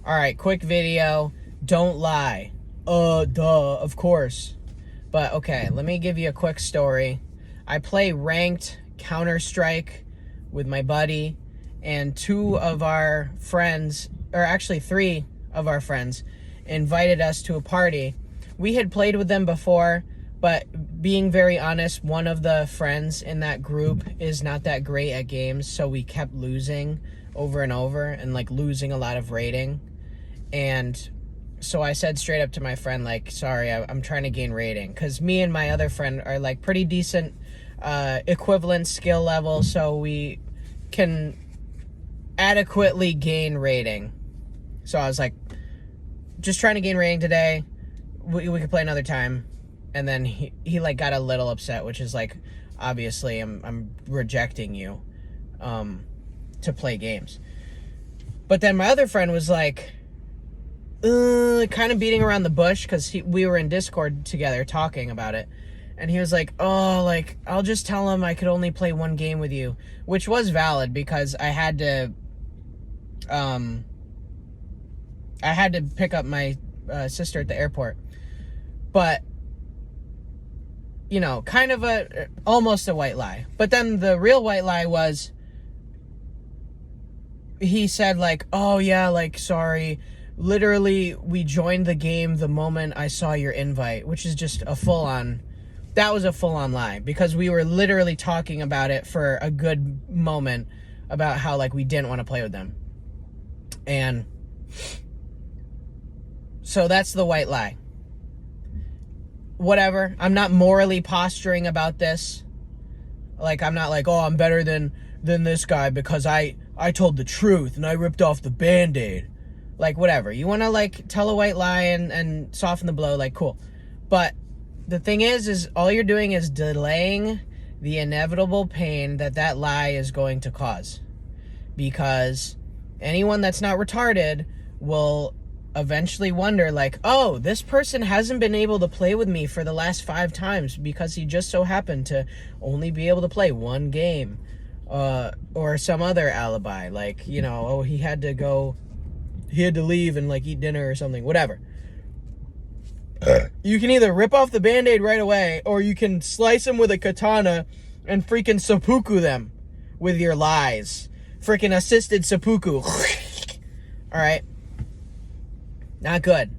All right, quick video. Don't lie. Duh, of course. But okay, let me give you a quick story. I play ranked Counter-Strike with my buddy, and two of our friends, or actually three of our friends, invited us to a party. We had played with them before, but being very honest, one of the friends in that group is not that great at games, so we kept losing over and over and like losing a lot of rating. And so I said straight up to my friend, like, sorry, I'm trying to gain rating, because me and my other friend are like pretty decent equivalent skill level, so we can adequately gain rating. So I was like, just trying to gain rating today. We could play another time. And then he like got a little upset, which is like, obviously I'm rejecting you to play games. But then my other friend was like, kind of beating around the bush, because we were in Discord together talking about it. And he was like, oh, like, I'll just tell him I could only play one game with you, which was valid, because I had to pick up my sister at the airport. But, you know, kind of almost a white lie. But then the real white lie was, he said like, oh yeah, like, sorry, literally we joined the game the moment I saw your invite, which is just a full-on lie, because we were literally talking about it for a good moment about how like we didn't want to play with them. And so that's the white lie. Whatever, I'm not morally posturing about this. Like, I'm not like, oh, I'm better than this guy because I told the truth and I ripped off the Band-Aid. Like, whatever. You want to, like, tell a white lie and soften the blow, like, cool. But the thing is all you're doing is delaying the inevitable pain that lie is going to cause. Because anyone that's not retarded will eventually wonder, like, oh, this person hasn't been able to play with me for the last 5 times because he just so happened to only be able to play one game. Or some other alibi, like, you know, oh, he had to leave and like eat dinner or something, whatever. You can either rip off the Band-Aid right away, or you can slice them with a katana and freaking seppuku them with your lies. Freaking assisted seppuku. Alright? Not good.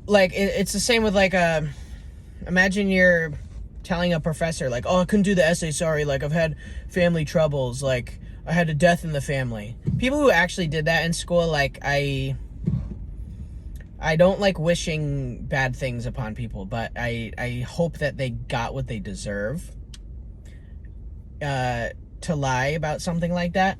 Like, it's the same with like imagine you're telling a professor, like, oh, I couldn't do the essay, sorry, like, I've had family troubles, like, I had a death in the family. People who actually did that in school, like, I don't like wishing bad things upon people, but I hope that they got what they deserve to lie about something like that.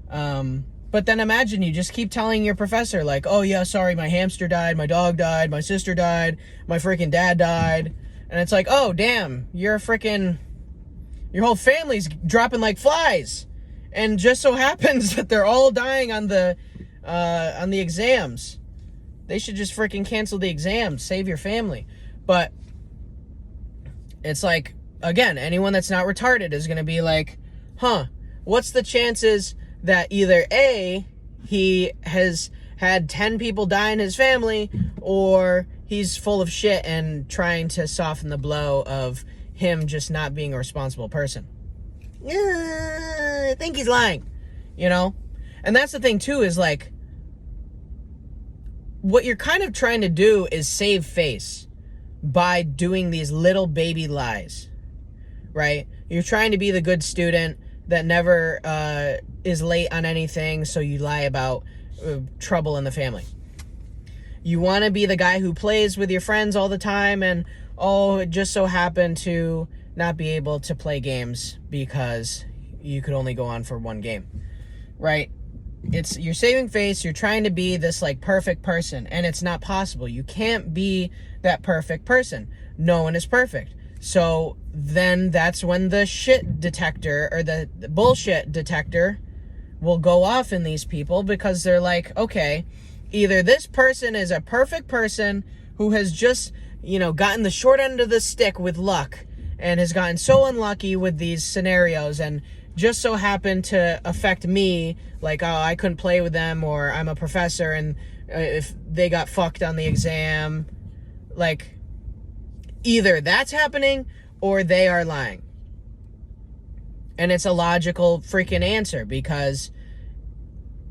But then imagine you just keep telling your professor, like, oh yeah, sorry, my hamster died, my dog died, my sister died, my freaking dad died. And it's like, oh, damn, your whole family's dropping like flies. And just so happens that they're all dying on the exams. They should just freaking cancel the exams, save your family. But it's like, again, anyone that's not retarded is going to be like, huh, what's the chances that either A, he has had 10 people die in his family, or he's full of shit and trying to soften the blow of him just not being a responsible person. I think he's lying, you know? And that's the thing, too, is like, what you're kind of trying to do is save face by doing these little baby lies, right? You're trying to be the good student that never is late on anything, so you lie about trouble in the family. You want to be the guy who plays with your friends all the time, and oh, it just so happened to not be able to play games because you could only go on for one game, right? You're saving face, you're trying to be this like perfect person, and it's not possible. You can't be that perfect person. No one is perfect. So then that's when the shit detector, or the bullshit detector, will go off in these people, because they're like, okay, either this person is a perfect person who has just, you know, gotten the short end of the stick with luck and has gotten so unlucky with these scenarios and just so happened to affect me, like, oh, I couldn't play with them, or I'm a professor and if they got fucked on the exam, like, either that's happening or they are lying. And it's a logical freaking answer, because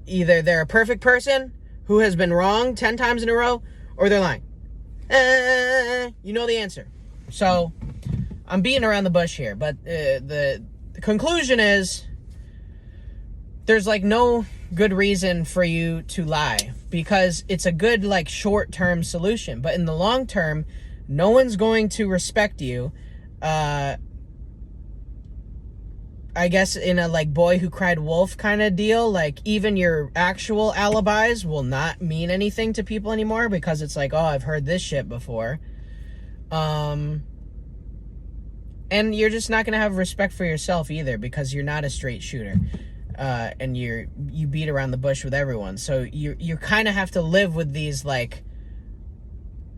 either they're a perfect person who has been wrong 10 times in a row, or they're lying. You know the answer. So I'm beating around the bush here, but the conclusion is there's like no good reason for you to lie, because it's a good like short-term solution, but in the long term, no one's going to respect you. I guess in a like boy who cried wolf kind of deal, like even your actual alibis will not mean anything to people anymore, because it's like, oh, I've heard this shit before. And you're just not going to have respect for yourself either, because you're not a straight shooter. And you beat around the bush with everyone. So you kind of have to live with these like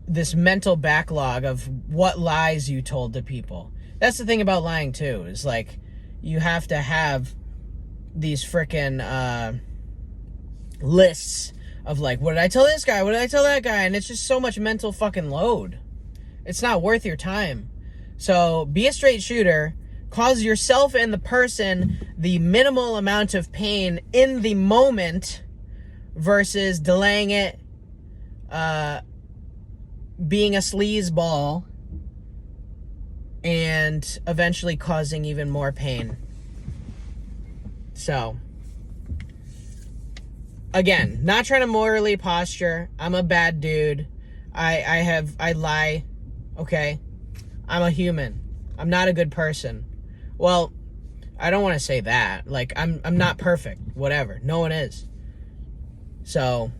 this mental backlog of what lies you told to people. That's the thing about lying too, is like you have to have these frickin' lists of like, what did I tell this guy? What did I tell that guy? And it's just so much mental fucking load. It's not worth your time. So be a straight shooter. Cause yourself and the person the minimal amount of pain in the moment versus delaying it, being a sleazeball, and eventually causing even more pain. So, again, not trying to morally posture. I'm a bad dude. I lie. Okay. I'm a human. I'm not a good person. Well, I don't want to say that. Like, I'm not perfect. Whatever. No one is. So,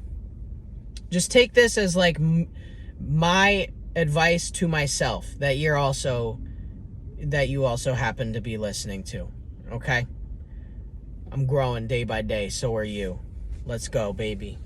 just take this as like my advice to myself that you also happen to be listening to. Okay? I'm growing day by day. So are you. Let's go, baby.